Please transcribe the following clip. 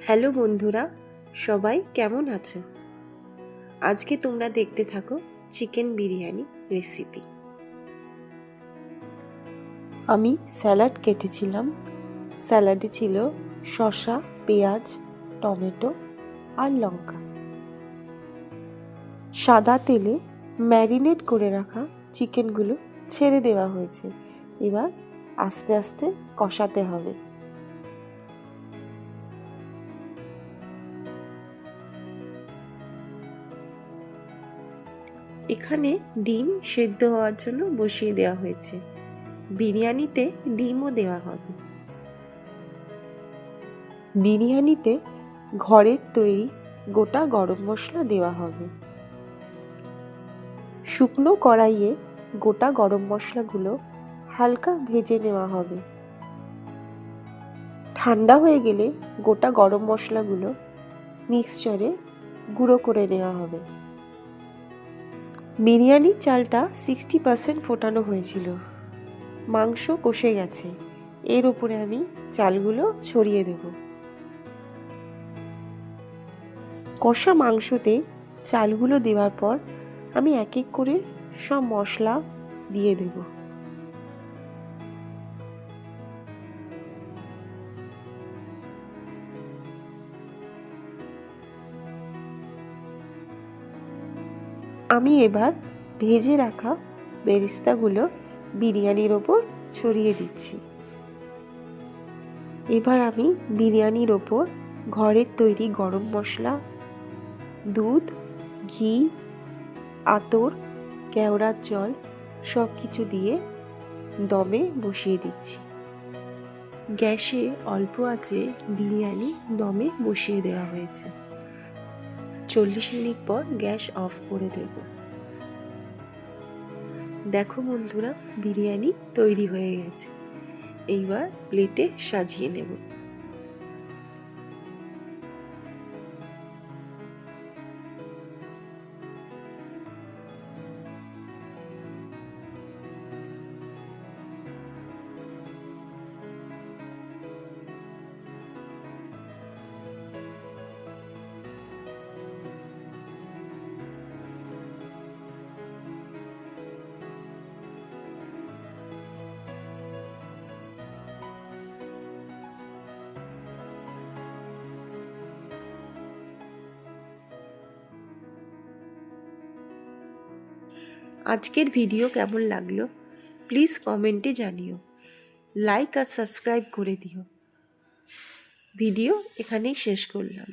Hello বন্ধুরা, সবাই কেমন আছো? আজকে তোমরা দেখতে থাকো চিকেন বিরিয়ানি রেসিপি। আমি স্যালাড কেটেছিলাম। স্যালাডে ছিল শসা, পেঁয়াজ, টমেটো আর লঙ্কা। সাদা তেলে ম্যারিনেট করে রাখা চিকেনগুলো ছেড়ে দেওয়া হয়েছে। এবার আস্তে আস্তে কষাতে হবে। এখানে ডিম সেদ্ধ হওয়ার জন্য বসিয়ে দেওয়া হয়েছে। বিরিয়ানিতে ডিমও দেওয়া হবে। বিরিয়ানিতে ঘরের তৈরি গোটা গরম মশলা দেওয়া হবে। শুকনো কড়াইয়ে গোটা গরম মশলাগুলো হালকা ভেজে নেওয়া হবে। ঠান্ডা হয়ে গেলে গোটা গরম মশলাগুলো মিক্সচারে গুঁড়ো করে নেওয়া হবে। বিরিয়ানির চালটা 60% ফোটানো হয়েছিল। মাংস কষে গেছে। এর উপরে আমি চালগুলো ছড়িয়ে দেব। কষা মাংসতে চালগুলো দেওয়ার পর আমি এক এক করে সব মশলা দিয়ে দেব। আমি এবার ভেজে রাখা বেরেস্তাগুলো বিরিয়ানির ওপর ছড়িয়ে দিচ্ছি। এবার আমি বিরিয়ানির ওপর ঘরের তৈরি গরম মশলা, দুধ, ঘি, আতর, কেওড়ার জল সব কিছু দিয়ে দমে বসিয়ে দিচ্ছি। গ্যাসে অল্প আঁচে বিরিয়ানি দমে বসিয়ে দেওয়া হয়েছে। 40 মিনিট পর গ্যাস অফ করে দেব। দেখো বন্ধুরা, বিরিয়ানি তৈরি হয়ে গেছে। এইবার প্লেটে সাজিয়ে নেব। আজকের ভিডিও কেমন লাগলো প্লিজ কমেন্টে জানিও। লাইক আর সাবস্ক্রাইব করে দিও। ভিডিও এখানেই শেষ করলাম।